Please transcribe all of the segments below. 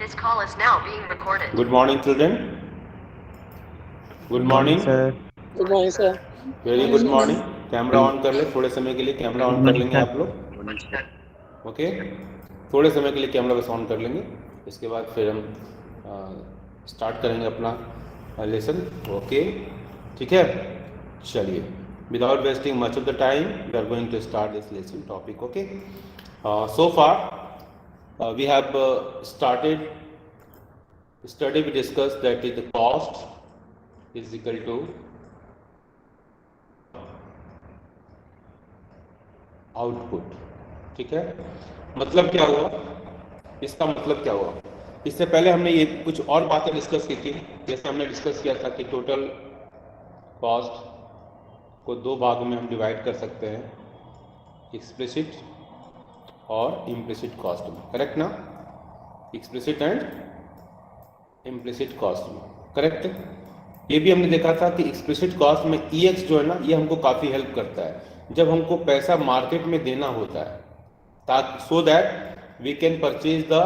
This call is now being recorded. Good morning, children. Good morning. sir. Good morning sir. Very good morning. Camera on कर ले, थोड़े समय के लिए camera on कर लेंगे आप लोग। ओके, थोड़े समय के लिए कैमरा बस ऑन कर लेंगे, इसके बाद फिर हम स्टार्ट करेंगे अपना लेसन। ओके, ठीक है, चलिए, without wasting much of the time we are going to start this lesson topic. Okay, so far we have started study. We discussed that is the cost is equal to output. ठीक है, मतलब क्या हुआ, इसका मतलब क्या हुआ, इससे पहले हमने ये कुछ और बातें डिस्कस की थी। जैसे हमने डिस्कस किया था कि टोटल कॉस्ट को दो भागों में हम डिवाइड कर सकते हैं, एक्सप्लिसिट और इम्प्लिसिट कॉस्ट में, करेक्ट ना? एक्सप्लिसिट एंड इम्प्लिसिट कॉस्ट में, करेक्ट। ये भी हमने देखा था कि एक्सप्लिसिट कॉस्ट में EX जो है ना, ये हमको काफ़ी हेल्प करता है जब हमको पैसा मार्केट में देना होता है, ताकि so that we can purchase the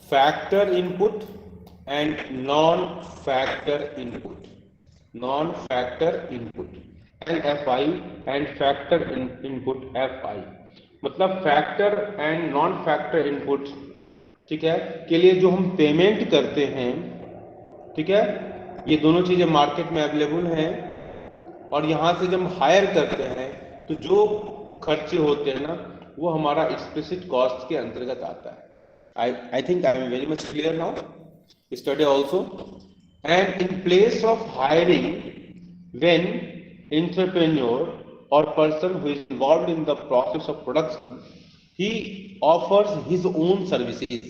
factor input and non factor input and FI and factor input FI। मतलब factor and non factor input, ठीक है, के लिए जो हम पेमेंट करते हैं, ठीक है, ये दोनों चीज़ें मार्केट में अवेलेबल हैं। और यहाँ से जब हम हायर करते हैं तो जो खर्चे होते हैं ना, वो हमारा एक्सप्लिसिट कॉस्ट के अंतर्गत आता है। I think I am very much clear now. Study also and in place of hiring when entrepreneur और person who is involved in the process of production he offers his own services.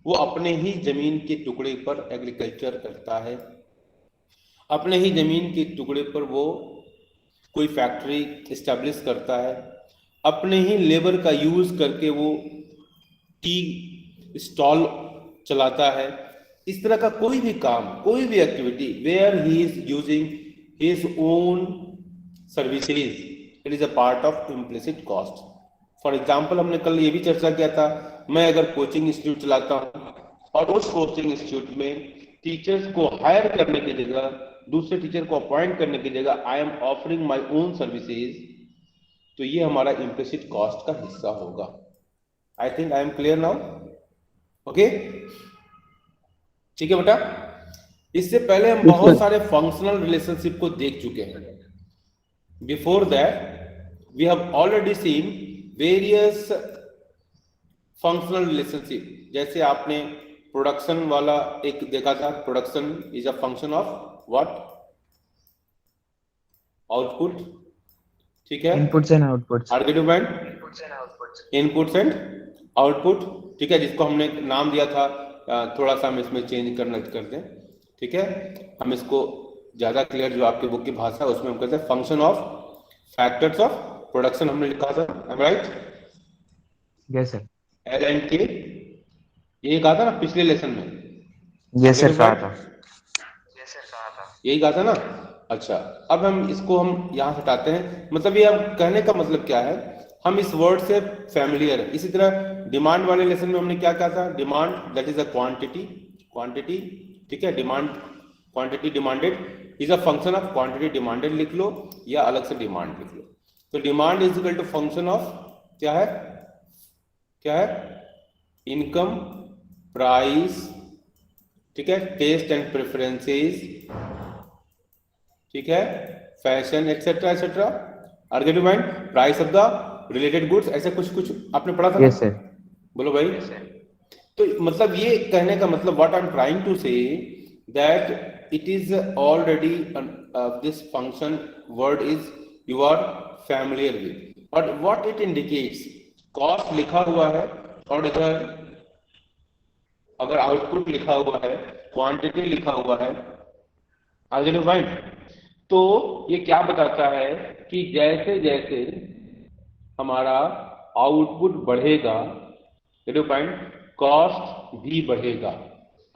वो अपने ही जमीन के टुकड़े पर agriculture करता है, अपने ही जमीन के टुकड़े पर वो कोई फैक्ट्री इस्टेब्लिश करता है, अपने ही लेबर का यूज करके वो टी स्टॉल चलाता है। इस तरह का कोई भी काम, कोई भी activity where he is using his own services, it is a part of implicit cost. For example, हमने कल ये भी चर्चा किया था, मैं अगर कोचिंग इंस्टीट्यूट चलाता हूँ और उस कोचिंग इंस्टीट्यूट में टीचर्स को हायर करने की जगह, दूसरे टीचर को अपॉइंट करने की जगह I am offering my own services, तो ये हमारा इम्प्लिसिट कॉस्ट का हिस्सा होगा। आई think I M clear now. Okay, ठीक है बेटा। इससे पहले हम बहुत सारे फंक्शनल रिलेशनशिप को देख चुके हैं। Before that we have already seen various functional relationship. जैसे आपने प्रोडक्शन वाला एक देखा था, production is a function of what? Output, ठीक है, inputs and outputs, argument, inputs and output, ठीक है, जिसको हमने नाम दिया था, थोड़ा सा हम इसमें चेंज कर दें, ठीक है, हम इसको ज्यादा क्लियर जो आपके बुक की भाषा है उसमें हम कहते हैं function of factors of production, हमने लिखा था, राइट? यस सर, LNK, ये कहा था ना पिछले लेसन में? यस सर, कहा था, यही कहा था ना? अच्छा, अब हम इसको हम यहाँ हटाते हैं। मतलब ये अब कहने का मतलब क्या है, हम इस वर्ड से फैमिलियर है। इसी तरह डिमांड वाले लेसन में हमने क्या कहा था? Demand that is a quantity, ठीक है, demand, quantity demanded is a function of quantity demanded लिख लो या अलग से डिमांड लिख लो। तो demand is equal to function of क्या है? इनकम, प्राइस, ठीक है, टेस्ट एंड प्रेफरेंसेस, ठीक है, fashion etcetera etcetera, argument, price of the related goods, ऐसे कुछ आपने पढ़ा था? यस सर, बोलो भाई। तो मतलब ये कहने का मतलब what I am trying to say that it is already this function word is you are familiar with, और व्हाट इट इंडिकेट्स, कॉस्ट लिखा हुआ है और इधर अगर आउटपुट लिखा हुआ है, क्वांटिटी लिखा हुआ है, आर्ग्यूमेंट, तो ये क्या बताता है कि जैसे जैसे हमारा आउटपुट बढ़ेगा, कॉस्ट भी बढ़ेगा।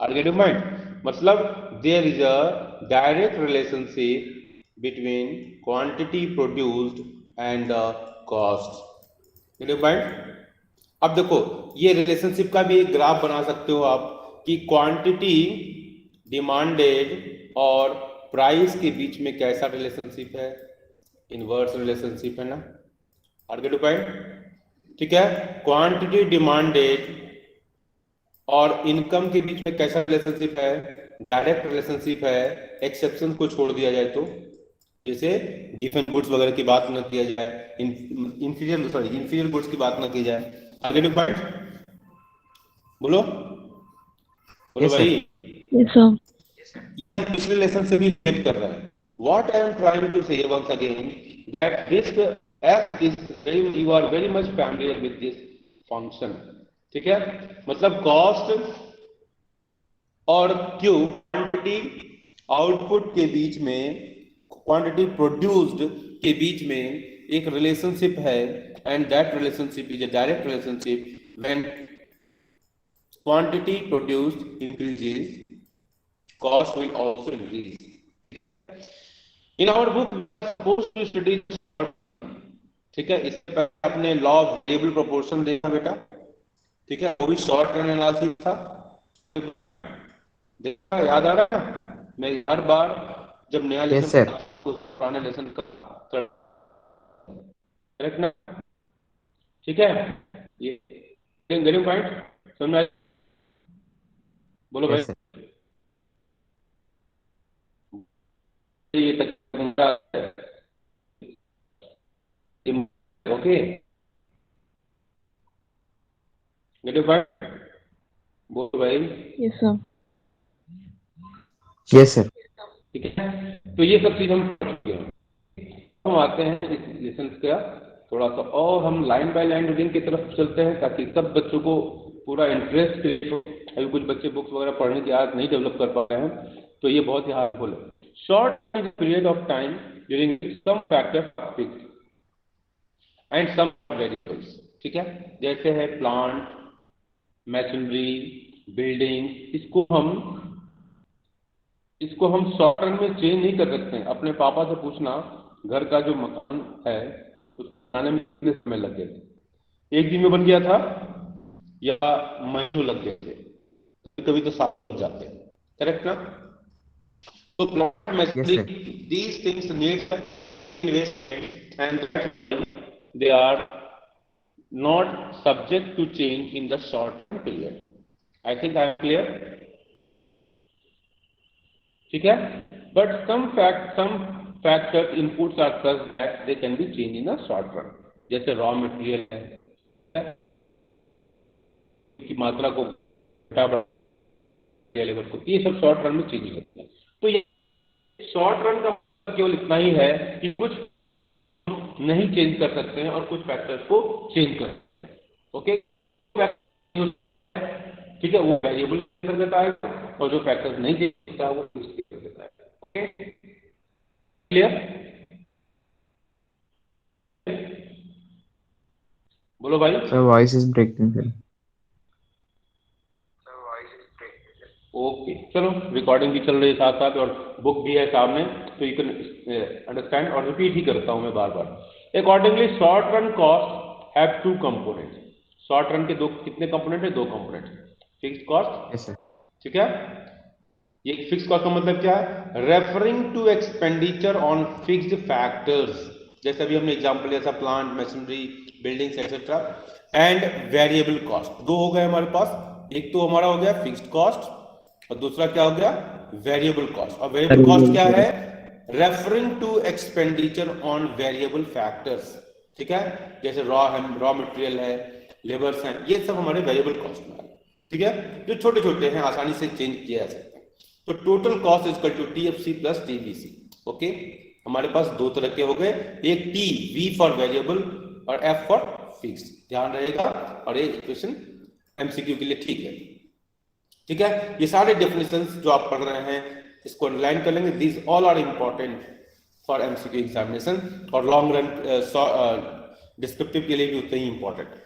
आर्ग्यूमेंट मतलब there is a direct relationship between quantity produced and the cost. अब देखो, ये रिलेशनशिप का भी एक ग्राफ बना सकते हो आप। कि क्वांटिटी डिमांडेड और प्राइस के बीच में कैसा रिलेशनशिप है, इनवर्स रिलेशनशिप है ना, आर गेट पॉइंट, ठीक है। क्वांटिटी डिमांडेड और इनकम के बीच में कैसा रिलेशनशिप है, डायरेक्ट रिलेशनशिप है, एक्सेप्शन को छोड़ दिया जाए तो, जैसे डिफेंस गुड्स वगैरह की बात न किया जाए, इंफीरियर गुड्स की बात न की जाए, आगे पॉइंट बोलो बोलो Yes, sir. भाई, Yes, sir. पिछले लेसन से भी हेल्प कर रहा है। What I am trying to say once again that this app is very, you are very much familiar with this function, ठीक है। मतलब कॉस्ट और क्यू, क्वांटिटी आउटपुट के बीच में, क्वांटिटी प्रोड्यूस्ड के बीच में एक रिलेशनशिप है, and that relationship is a direct relationship when quantity produced increases, cost will also increase. In our book, we are supposed to study, ठीक है। इससे पहले आपने लॉ ऑफ वेरिएबल प्रोपोर्शन देखा बेटा, ठीक है, वो भी शॉर्ट रन एनालिसिस था, देखा, याद आ रहा है। मैं हर बार जब नया Yes, लेसन sir. पुराने लेसन करेक्ट ना, ठीक है। ये गेटिंग पॉइंट समझ में आया? बोलो भाई। Yes, sir. ये तक ओके, गेटिंग पॉइंट, बोलो भाई। Yes, sir. Yes, sir. ठीक है, तो ये सब चीज हम कर चुके हैं। हम आते हैं इस लेसन का थोड़ा सा और हम लाइन बाय लाइन रीडिंग की तरफ चलते हैं, ताकि सब बच्चों को पूरा इंटरेस्ट क्रिएट हो। अभी कुछ बच्चे बुक्स वगैरह पढ़ने की आदत नहीं डेवलप कर पा रहे हैं, तो ये बहुत ही हेल्पफुल है। Short period of time during some factors are fixed and some variables, ठीक है। जैसे है प्लांट, मशीनरी, बिल्डिंग, इसको हम शॉर्ट रन में चेंज नहीं कर सकते हैं। अपने पापा से पूछना, घर का जो मकान है उसको बनाने में कितने समय लग गए थे, एक दिन में बन गया था या महीनों लग गए थे, कभी तो साल लग जाते हैं, करेक्ट ना। तो plant, Yes, machinery, sir. these things need investment and they are not subject to change in the short period. I think I am clear, ठीक है। But some factors inputs are such that they can be changed in a short run. जैसे raw material है की मात्रा को घटा बढ़ा level को, ये सब शॉर्ट रन में चेंज करते हैं। तो ये शॉर्ट रन का केवल इतना ही है कि कुछ नहीं चेंज कर सकते हैं और कुछ फैक्टर्स को चेंज कर सकते हैं, ओके। ठीक है, वो वेरिएबल कर देता है और जो फैक्टर्स नहीं चेंज करता है वो फिक्स कर देता है, ओके, क्लियर। बोलो भाई। Sir, voice is breaking, sir. Okay, चलो, रिकॉर्डिंग भी चल रही है साथ साथ और बुक भी है सामने, तो यू कैन अंडरस्टैंड, और रिपीट ही करता हूं मैं बार बार। Accordingly short run cost have two components. Short run के कितने कंपोनेंट है? दो component, fixed cost, Yes, sir. ठीक है। ये फिक्स्ड कॉस्ट का मतलब क्या है? Referring to expenditure on fixed factors, जैसे अभी हमने एग्जांपल लिया था plant, machinery, buildings etcetera, and variable cost. दो हो गए हमारे पास, एक तो हमारा हो गया फिक्स्ड कॉस्ट और दूसरा क्या हो गया? Variable cost. और वेरिएबल कॉस्ट क्या है? Referring to expenditure on variable factors, ठीक है। जैसे रॉ मटेरियल है, लेबर्स हैं, ये सब हमारे वेरिएबल कॉस्ट में है, ठीक है, जो छोटे छोटे हैं, आसानी से चेंज किया जा सकता है। तो total cost is equal to TFC plus TVC, okay. हमारे पास दो तरह के हो गए, एक टी, वी फॉर वेरिएबल और एफ फॉर फिक्स्ड, ध्यान रहेगा। और ये इक्वेशन एमसीक्यू के लिए ठीक है, ठीक है। ये सारे डेफिनेशंस जो आप पढ़ रहे हैं इसको अंडरलाइन कर लेंगे। These all are important for MCQ examination, और लॉन्ग रन डिस्क्रिप्टिव के लिए भी उतने ही इंपॉर्टेंट है,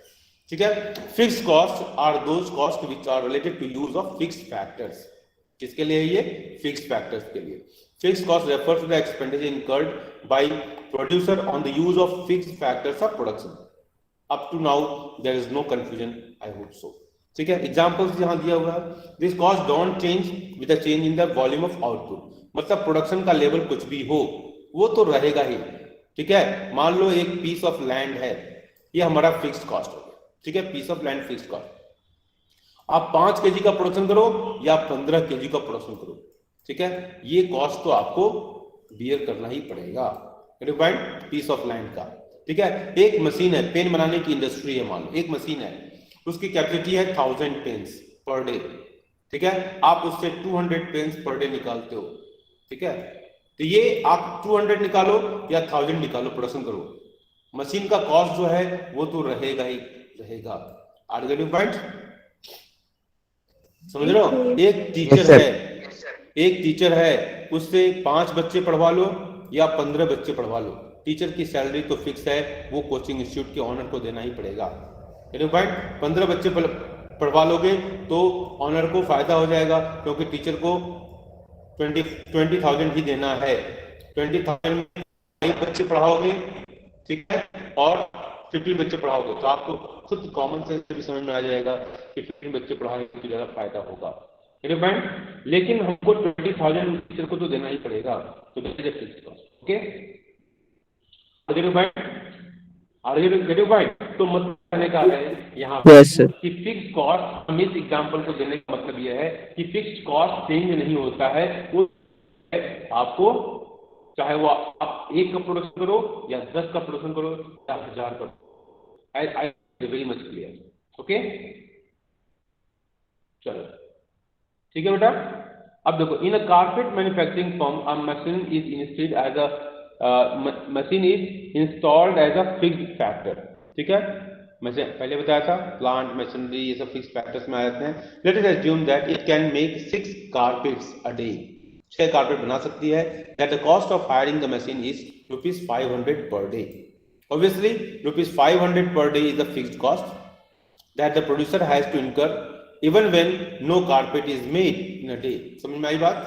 ठीक है। Fixed cost are those cost which are related to use of fixed factors. किसके लिए? ये फिक्स्ड फैक्टर्स के लिए। Fixed cost refers to the expenditure incurred by producer on the use of fixed factors of production. Up to now there is no confusion, I hope so. ठीक है, examples यहाँ दिया हुआ है, this cost don't change with the change in the volume of output, मतलब production का level कुछ भी हो वो तो रहेगा ही। ठीक है, मान लो एक पीस ऑफ लैंड है, ये हमारा फिक्स्ड कॉस्ट हो गया। ठीक है, piece of land fixed cost, आप 5 केजी का प्रोडक्शन करो या 15 केजी का प्रोडक्शन करो, ठीक है, ये कॉस्ट तो आपको बियर करना ही पड़ेगा, पीस ऑफ लैंड का। ठीक है, एक मशीन है, पेन बनाने की इंडस्ट्री है, मान लो एक मशीन है, उसकी कैपेसिटी है 1000 पेन्स पर डे। ठीक है, आप उससे 200 पेन्स पर डे निकालते हो। ठीक है, तो ये आप 200 निकालो या 1000 निकालो, प्रोडक्शन करो, मशीन का कॉस्ट जो है वो तो रहेगा ही रहेगा। Are you getting point? समझ रहे हो? एक टीचर है, एक टीचर है, उससे 5 बच्चे पढ़वा लो या 15 बच्चे पढ़वा लो, टीचर की सैलरी तो फिक्स है, वो कोचिंग इंस्टीट्यूट के ऑनर को देना ही पड़ेगा। 15 बच्चे पढ़वा लोगे तो ऑनर को फायदा हो जाएगा, क्योंकि टीचर को 20,000 ही देना है। 20,000 में 5 बच्चे पढ़ाओगे, ठीक है, और 15 बच्चे पढ़ाओगे तो आपको खुद कॉमन सेंस से भी समझ में आ जाएगा कि 15 बच्चे पढ़ाने की ज्यादा फायदा होगा। लेकिन हमको 20,000 टीचर को तो देना ही पड़ेगा, तो ओके, तो मतलब कहने का है यहाँ कि फिक्स कॉस्ट, हम इस एग्जाम्पल को देने का मतलब यह है कि फिक्स्ड कॉस्ट चेंज नहीं होता है, वो आपको चाहे वो आप 1 का प्रोडक्शन करो या 10 का प्रोडक्शन करो या 1000 का, I very much clear. Okay, चलो ठीक है बेटा। अब देखो, in a carpet manufacturing firm a machine is installed as a machine is installed as a fixed factor. ठीक है, मैं पहले बताया था प्लांट मशीनरी ये सब फिक्स्ड फैक्टर्स में आ जाते हैं। Let us assume that it can make 6 carpets a day, 6 carpet बना सकती है, that the cost of hiring the machine is ₹500 per day. Obviously ₹500 per day is the fixed cost that the producer has to incur even when no carpet is made in a day. समझ में आई बात?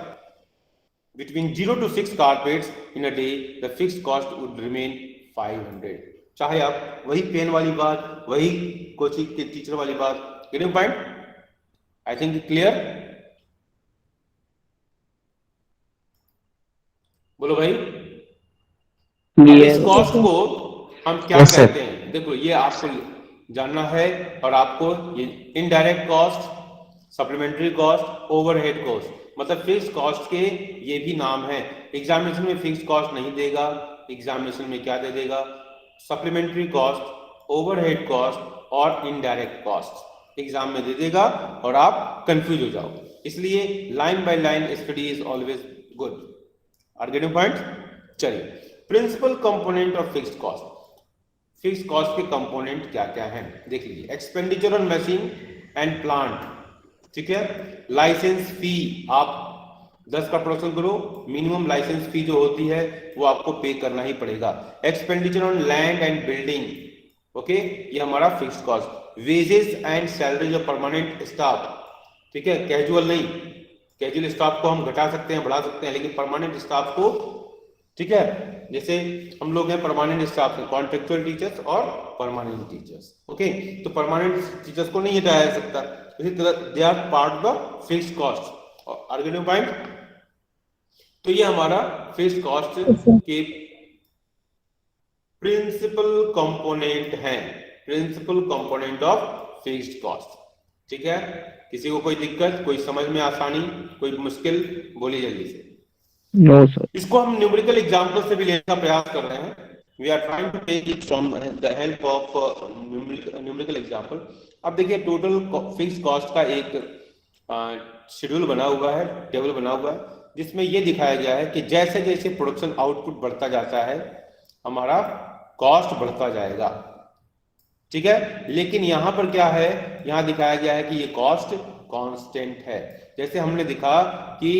Between 0 to 6 carpets in a day, the fixed cost would remain 500. चाहे आप वही pen वाली बात, वही coaching के टीचर वाली बात, getting point? I think clear? बोलो भाई। अब इस कॉस्ट को हम क्या कहते हैं? देखो, ये आपको जानना है, और आपको ये indirect cost, supplementary cost, overhead cost, मतलब फिक्स कॉस्ट के ये भी नाम है। एग्जामिनेशन में फिक्स कॉस्ट नहीं देगा, एग्जामिनेशन में क्या दे देगा? सप्लीमेंट्री कॉस्ट, ओवरहेड कॉस्ट और इनडायरेक्ट कॉस्ट एग्जाम में दे देगा, और आप कंफ्यूज हो जाओ। इसलिए line by line study is always good. Are getting point? चलिए, principal component of fixed cost. Fixed cost के कंपोनेंट क्या क्या हैं देख लीजिए। Expenditure on machine and plant, ठीक है, लाइसेंस फी, आप 10 का प्रोडक्शन करो, मिनिमम लाइसेंस फी जो होती है वो आपको पे करना ही पड़ेगा। Expenditure on land and building, okay, ये हमारा fixed cost. Wages and salaries of permanent staff, ठीक है, कैजुअल नहीं, कैजुअल स्टाफ को हम घटा सकते हैं, बढ़ा सकते हैं, लेकिन परमानेंट स्टाफ को, ठीक है, जैसे हम लोग हैं परमानेंट स्टाफ हैं, कॉन्ट्रेक्चुअल टीचर्स और परमानेंट टीचर्स, ओके, तो परमानेंट टीचर्स को नहीं हटाया जा सकता, इसी तरह they are part of the fixed cost. Are getting point? तो ये हमारा फिक्स्ड कॉस्ट के प्रिंसिपल कंपोनेंट है, principal component of fixed cost. ठीक है, किसी को कोई दिक्कत, कोई समझ में आसानी, कोई मुश्किल, बोलिए जल्दी से। No sir. इसको हम न्यूमेरिकल एग्जांपल से भी लेने का प्रयास कर रहे हैं। We are trying to take it from the help of numerical example. अब देखिए, टोटल फिक्स्ड कॉस्ट का एक शेड्यूल बना हुआ है, टेबल बना हुआ है, जिसमें यह दिखाया गया है कि जैसे जैसे प्रोडक्शन आउटपुट बढ़ता जाता है हमारा कॉस्ट बढ़ता जाएगा। ठीक है, लेकिन यहां पर क्या है, यहां दिखाया गया है कि ये कॉस्ट कांस्टेंट है। जैसे हमने दिखा कि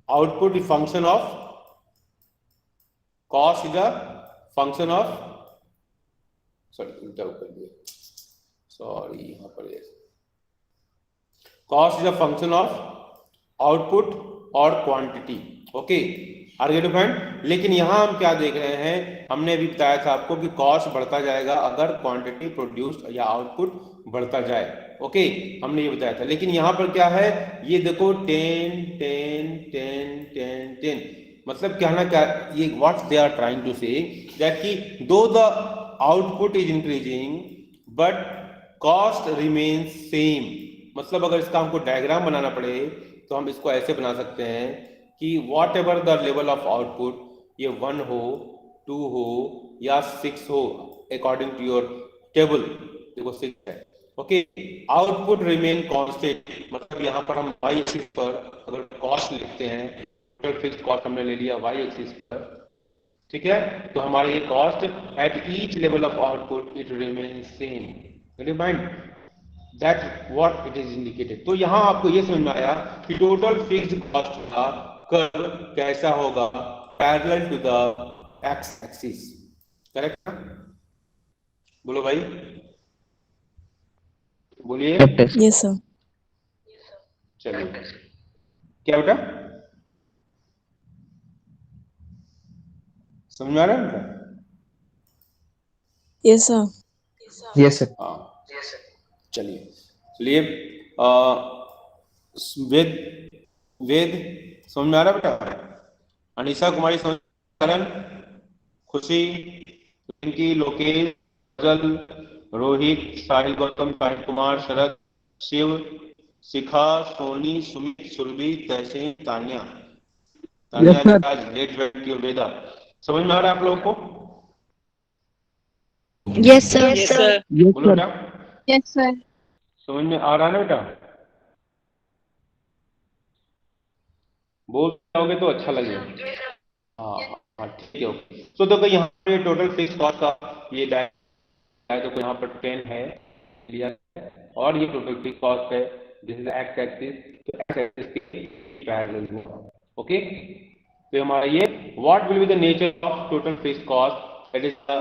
output is function of cost, is a function of, sorry यहां पर cost is a function of output और quantity, okay. Are get point. लेकिन यहाँ हम क्या देख रहे हैं, हमने अभी बताया था आपको कि कॉस्ट बढ़ता जाएगा अगर क्वांटिटी प्रोड्यूस्ड या आउटपुट बढ़ता जाए। ओके, हमने ये बताया था। लेकिन यहाँ पर क्या है, ये देखो 10 10 10 10 10, मतलब क्या ना क्या, ये what they are trying to say that कि दो the output is increasing but cost remains same. मतलब अगर इसका हमको डायग्राम बनाना पड़े तो हम इसको ऐसे बना सकते हैं कि what ever the level of output, ये 1 हो 2 हो या 6 हो अकॉर्डिंग टू योर टेबल, देखो 6 है। ओके, आउटपुट रिमेन कांस्टेंट, मतलब यहाँ पर हम वाई एक्सिस पर अगर कॉस्ट लिखते हैं, टोटल फिक्स्ड कॉस्ट हमने ले लिया वाई एक्सिस पर, ठीक है, तो हमारा ये cost at each level of output it remain same. Mind that what it is indicated. तो यहाँ आपको ये समझ में आया कि टोटल फिक्स्ड कॉस्ट का कर्व कैसा होगा, parallel to the X axis. Correct, बोलो भाई, बोलिए। Yes, sir. चलिए, क्या बेटा समझ में आ रहा है बेटा? Yes, sir. Yes, sir. हाँ, चलिए चलिए, वेद वेद समझ में आ रहा है बेटा? अनीशा कुमारी समझ में आ रहा है? खुशी, पिंकी, लोकेश, फजल, रोहित, साहिल गौतम, साहिल कुमार, शरद, शिव, शिखा, सोनी, सुमित, सुरभि, तहसीन, तान्या। तान्या आज लेट बैठी हो, वेदा समझ में आ रहा है आप लोगों को? Yes, sir. Yes, sir. बोलो बेटा, Yes, sir. समझ में आ रहा है ना बेटा? बोल जाओगे तो अच्छा लगेगा। हाँ हाँ, ठीक है, ओके। तो देखो यहाँ पे टोटल फिक्स कॉस्ट का ये है, तो यहाँ पर 10 है लिया है, और ये टोटल फिक्स कॉस्ट है, दिस इज एक्स एक्सिस, तो एक्स एक्सिस के पैरेलल होगा। ओके, तो हमारा ये what will be the nature of total fix cost, it is the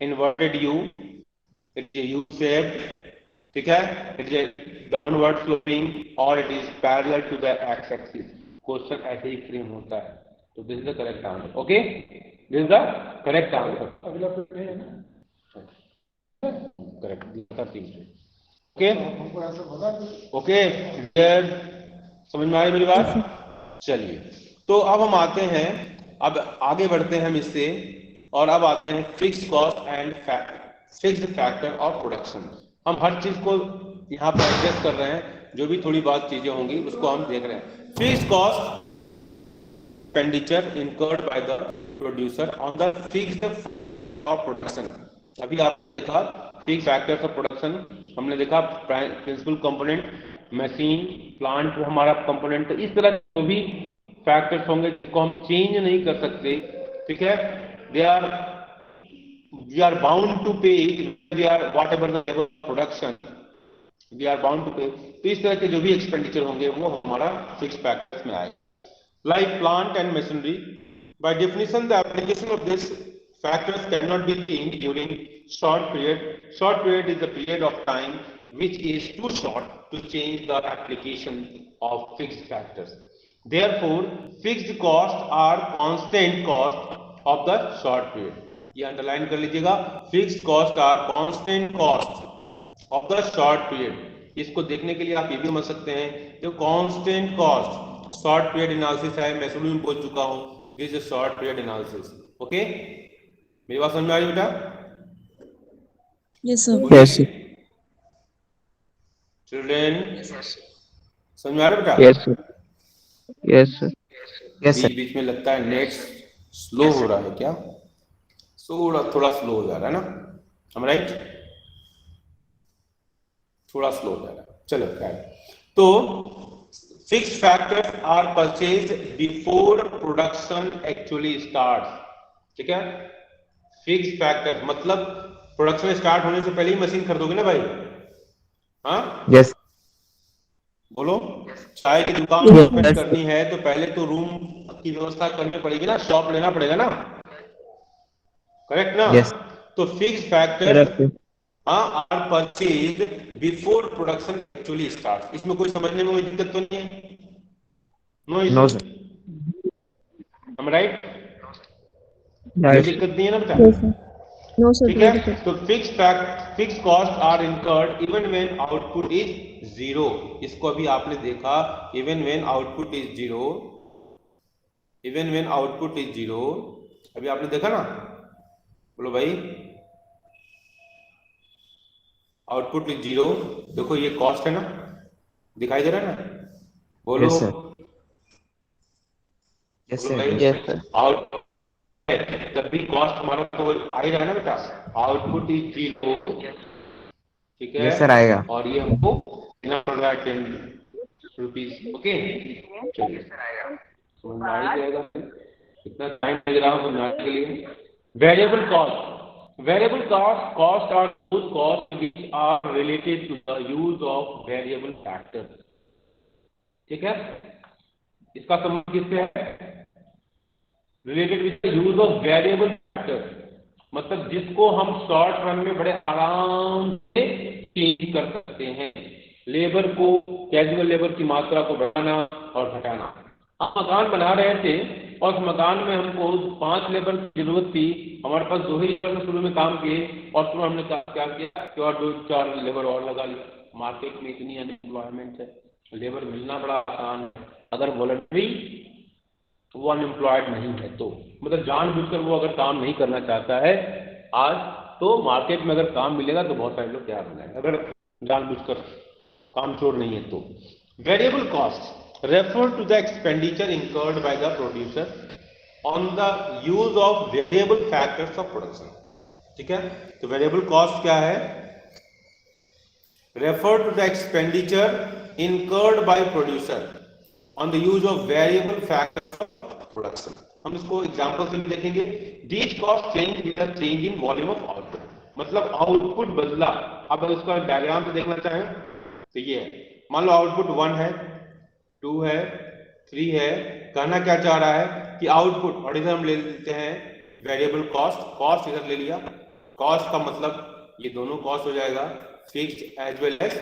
inverted U, it is U shape, ठीक है, इट इज डाउनवर्ड स्लोपिंग और it is parallel to the X axis. Question ऐसे ही frame होता है, तो this is the correct answer. Okay, this is the correct answer. अगला प्रश्न है ना, करेक्ट, ओके ओके, समझ में आई मेरी बात? चलिए, तो अब हम आते हैं, अब आगे बढ़ते हैं हम इससे, और अब आते हैं fixed cost and fixed factor of production. हम हर चीज को यहाँ पर एडजस्ट कर रहे हैं, जो भी थोड़ी बहुत चीजें होंगी उसको हम देख रहे हैं। Fixed cost expenditure incurred by the producer on the fixed of production। अभी आपने देखा फिक्स फैक्टर्स ऑफ प्रोडक्शन, हमने देखा प्रिंसिपल कंपोनेंट, मशीन, प्लांट हमारा कंपोनेंट, तो इस तरह जो भी फैक्टर्स होंगे जिसको हम चेंज नहीं कर सकते, ठीक है, they are we are bound to pay, they are whatever the level of production we are bound to pay. तो इस तरह के जो भी एक्सपेंडिचर होंगे वो हमारा फिक्स फैक्टर्स में आएगा। Like plant and machinery, by definition, the application of these factors cannot be changed during short period. Short period is the period of time which is too short to change the application of fixed factors. Therefore, fixed costs are constant cost of the short period. ये underline कर लीजिएगा, fixed costs are constant cost of the short period। इसको देखने के लिए आप ये भी समझ सकते हैं, जो constant cost short period analysis है, मैं शुरू में बोल चुका हूं, this is short period analysis. Okay, मेरी बात समझ में आ रही बेटा? Yes, sir. Yes, sir. Children समझ में आ रहा बेटा? Yes, sir. Yes, sir. Yes, sir. बीच बीच में लगता है नेट स्लो हो रहा है क्या? थोड़ा स्लो हो जा रहा है ना, हम राइट, थोड़ा स्लो हो जा रहा है। चलो क्या है, तो fixed factors are purchased before production actually starts। ठीक है, फिक्स्ड फैक्टर मतलब प्रोडक्शन स्टार्ट होने से पहले ही मशीन खरीदोगे ना भाई? हाँ, Yes. बोलो, चाय की दुकान ओपन करनी है तो पहले तो रूम की व्यवस्था करनी पड़ेगी ना, शॉप लेना पड़ेगा ना, करेक्ट ना? Yes. तो fixed factor are purchase before production actually start. इसमें कोई समझने में कोई दिक्कत तो नहीं है? No No, sir. हम राइट, कोई Right. दिक्कत नहीं है ना बेटा? Yes, sir. No, sir. ठीक No है, difficult. तो fix cost are incurred even when output is zero. इसको अभी आपने देखा, even when output is zero, even when output is zero, अभी आपने देखा ना, बोलो भाई, आउटपुट इज जीरो। देखो ये कॉस्ट है ना, दिखाई दे रहा है ना, बोलो। Yes, sir. Yes, बोलो sir. भाई, Yes. Yes, sir. आउट जब भी कॉस्ट हमारा तो आ ही रहा है ना बेटा, आउटपुट इज जीरो, ठीक है, Yes, sir. आएगा. और ये हमको देना पड़ रहा है 10 रुपीज। ओके, चलिए समझ में आ ही जाएगा, कितना टाइम लग रहा है समझाने के लिए। Variable cost are those costs which are related to the use of variable factors। ठीक है, इसका संबंध किससे है? Related with the use of variable factors, मतलब जिसको हम शॉर्ट रन में बड़े आराम से चेंज कर सकते हैं। लेबर को, कैजुअल लेबर की मात्रा को बढ़ाना और घटाना। हम मकान बना रहे थे और उस मकान में हमको 5 लेबर की जरूरत थी, हमारे पास 2 ही लेबर शुरू में काम किए, और फिर हमने क्या किया कि और 2-4 लेबर और लगा ली। मार्केट में इतनी अनएम्प्लॉयमेंट है, लेबर मिलना बड़ा आसान है। अगर वॉलंटरी वो अनएम्प्लॉयड नहीं है तो, मतलब जानबूझकर वो अगर काम नहीं करना चाहता है आज, तो मार्केट में अगर काम मिलेगा तो बहुत सारे लोग तैयार हो जाएंगे, अगर जानबूझकर काम चोर नहीं है तो। Variable cost refer to the expenditure incurred by the producer on the use of variable factors of production. ठीक है, तो वेरिएबल कॉस्ट क्या है? Refer to the expenditure incurred by producer on the use of variable factors of production। हम इसको example से भी देखेंगे। These costs change with the change in volume of output, मतलब आउटपुट बदला। अब अगर इसका डायग्राम से देखना चाहें तो ये है, मान लो आउटपुट 1 है, 2 है, 3 है। कहना क्या चाह रहा है कि आउटपुट, और इधर हम ले लेते हैं वेरिएबल कॉस्ट इधर ले लिया। कॉस्ट का मतलब ये दोनों कॉस्ट हो जाएगा, fixed as well as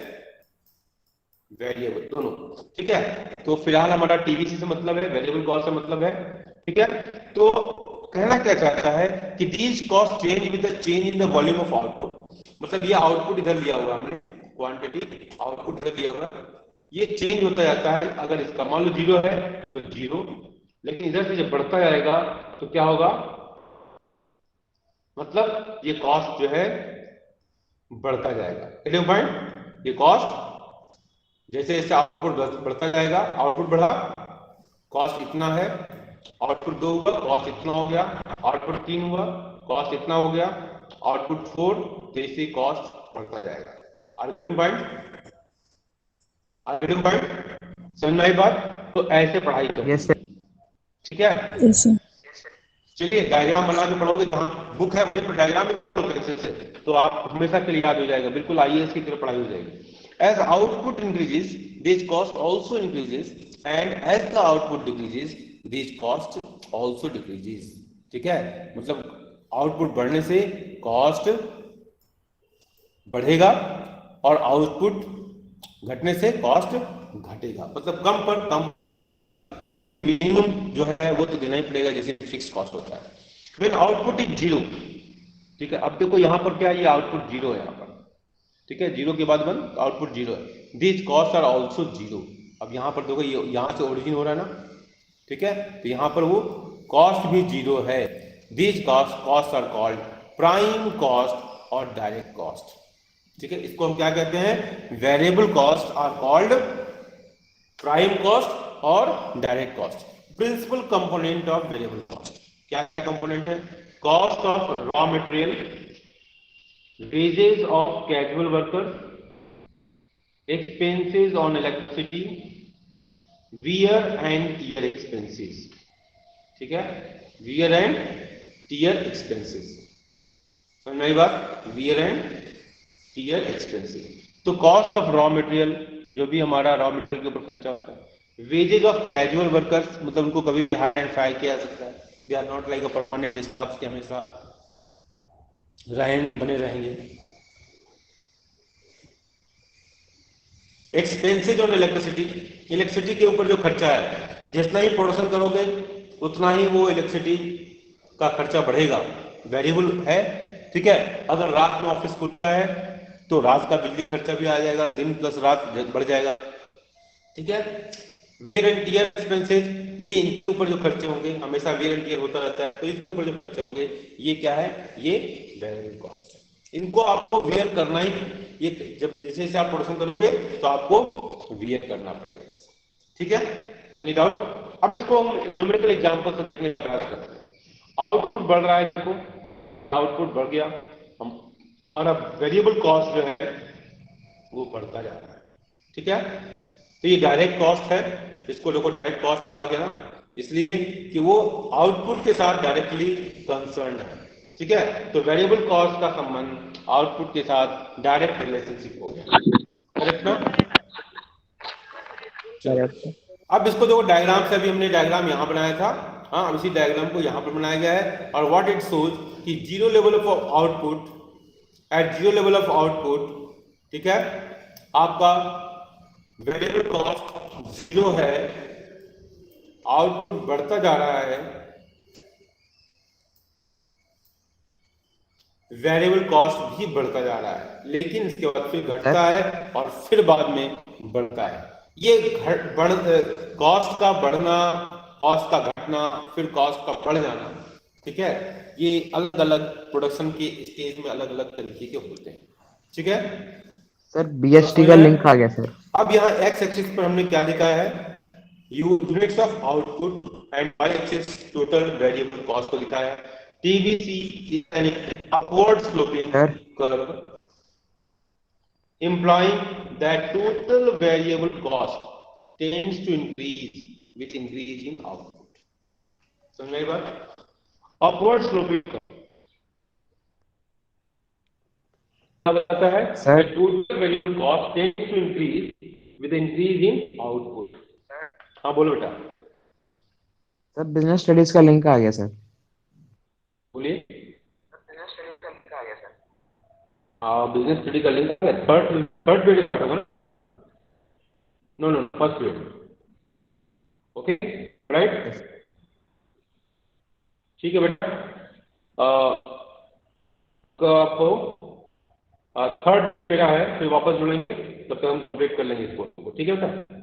variable, दोनों। ठीक है, तो फिलहाल हमारा टीवीसी से मतलब है, वेरिएबल कॉस्ट से मतलब है। ठीक है, तो कहना क्या चाहता है कि these cost change with the change in the volume of output, मतलब ये आउटपुट इधर लिया हुआ हमने, क्वांटिटी आउटपुट इधर लिया हुआ, ये चेंज होता जाता है। अगर इसका मान लो 0 है तो 0, लेकिन इधर से जब बढ़ता जाएगा तो क्या होगा, मतलब ये कॉस्ट जो है बढ़ता जाएगा। ये कॉस्ट जैसे जैसे आउटपुट बढ़ता जाएगा, आउटपुट बढ़ा, कॉस्ट इतना है, आउटपुट 2 हुआ, कॉस्ट इतना हो गया, आउटपुट 3 हुआ, कॉस्ट इतना हो गया, आउटपुट 4, जैसे कॉस्ट बढ़ता जाएगा। समझ में आई बात? तो ऐसे पढ़ाई करो। Yes, sir. ठीक है, Yes, sir. चलिए डायग्राम बना के पढ़ोगे, जहाँ बुक है वहीं पर डायग्राम पेंसिल से, तो आप हमेशा के लिए याद हो जाएगा, बिल्कुल आईएएस की तरह पढ़ाई हो जाएगी। As output increases, this cost also increases, and as the output decreases, this cost also decreases। ठीक है, मतलब आउटपुट बढ़ने से कॉस्ट बढ़ेगा और आउटपुट घटने से कॉस्ट घटेगा, मतलब कम पर कम मिनिमम जो है वो तो देना ही पड़ेगा, जैसे फिक्स कॉस्ट होता है। When output is 0, ठीक है, अब देखो यहाँ पर क्या है, ये आउटपुट 0 है यहाँ पर। ठीक है, 0 के बाद बंद, आउटपुट 0 है। These costs are also 0। अब यहाँ पर देखो, ये यहाँ से ओरिजिन हो रहा है ना, ठीक है, तो यहाँ पर वो कॉस्ट भी 0 है। These costs are called prime cost और डायरेक्ट कॉस्ट। ठीक है, इसको हम क्या कहते हैं? Variable cost are called prime cost और direct cost. Principal component of variable cost क्या कंपोनेंट है? Cost of raw material, wages of casual workers, expenses on electricity, wear and tear expenses। ठीक है, wear and tear expenses, समझ में आई बात? wear and tear expenses। तो cost of raw material, जो भी हमारा रॉ मटेरियल के ऊपर खर्चा होता है। वेजेज ऑफ कैजुअल वर्कर्स, मतलब उनको कभी भी हायर एंड फायर किया जा सकता है, they are not like a permanent staff के हमेशा बने रहेंगे। एक्सपेंसेज ऑन इलेक्ट्रिसिटी, इलेक्ट्रिसिटी के ऊपर जो खर्चा है, जितना ही प्रोडक्शन करोगे उतना ही वो इलेक्ट्रिसिटी का खर्चा बढ़ेगा, वेरिएबल है। ठीक है, अगर रात में ऑफिस खुलता है तो रात का बिजली खर्चा भी आ जाएगा, दिन प्लस रात बढ़ जाएगा। ठीक है, वेयर एंड टियर एक्सपेंसेस, इनके ऊपर जो खर्चे होंगे, हमेशा वेयर एंड टियर होता रहता है, तो इसके ऊपर जो खर्चे होंगे ये क्या है, ये वेरिएबल कॉस्ट है। इनको आपको वेयर करना ही, ये जब जैसे जैसे आप प्रोडक्शन करोगे तो आपको वेयर करना पड़ेगा। ठीक है, नहीं डाउट। अब इसको हम न्यूमेरिकल एग्जांपल से देखने का प्रयास करते हैं। आउटपुट बढ़ रहा है, देखो आउटपुट बढ़ गया, हम और अब वेरिएबल कॉस्ट जो है वो बढ़ता जा रहा है। ठीक है, तो ये डायरेक्ट कॉस्ट है, इसको देखो डायरेक्ट कॉस्ट आ गया ना, इसलिए कि वो आउटपुट के साथ डायरेक्टली कंसर्न है। ठीक है, तो वेरिएबल कॉस्ट का संबंध आउटपुट के साथ डायरेक्ट रिलेशनशिप हो गया। करेक्ट ना? चलो, Correct. अब इसको देखो डायग्राम से, अभी हमने डायग्राम यहाँ बनाया था, हाँ अब इसी डायग्राम को यहाँ पर बनाया गया है, और व्हाट इट शोज कि zero level of output, at zero level of output, ठीक है, आपका वेरिएबल कॉस्ट जीरो है, आउटपुट बढ़ता जा रहा है, वेरिएबल कॉस्ट भी बढ़ता जा रहा है, लेकिन इसके बाद फिर घटता है और फिर बाद में बढ़ता है। ये कॉस्ट का बढ़ना, कॉस्ट का घटना, फिर कॉस्ट का बढ़ जाना, ठीक है, ये अलग अलग प्रोडक्शन के स्टेज में अलग अलग तरीके के होते हैं। ठीक है सर बीएसटी का लिंक आ गया सर। अब यहाँ एक्स एक्सिस पर हमने क्या लिखा है, units of output, and Y axis total variable cost को लिखा है। TVC is an upward sloping Sir. Curve implying that total variable cost tends to increase with increase in output. समझ में आई बात? अपवर्ड स्लोपिंग क्या बताता है? Sir. that total variable cost tends to increase with increase in output. हाँ बोलो बेटा, sir business studies का लिंक आ गया सर। बोलिए। हाँ बिजनेस स्टडी का लिंक है, थर्ड थर्ड पेज पर होगा ना? No no first page. Okay right, ठीक है बेटा। आपको थर्ड पेज है, फिर वापस जुड़ेंगे, तब तक हम कंप्लीट कर लेंगे इसको। ठीक है बेटा।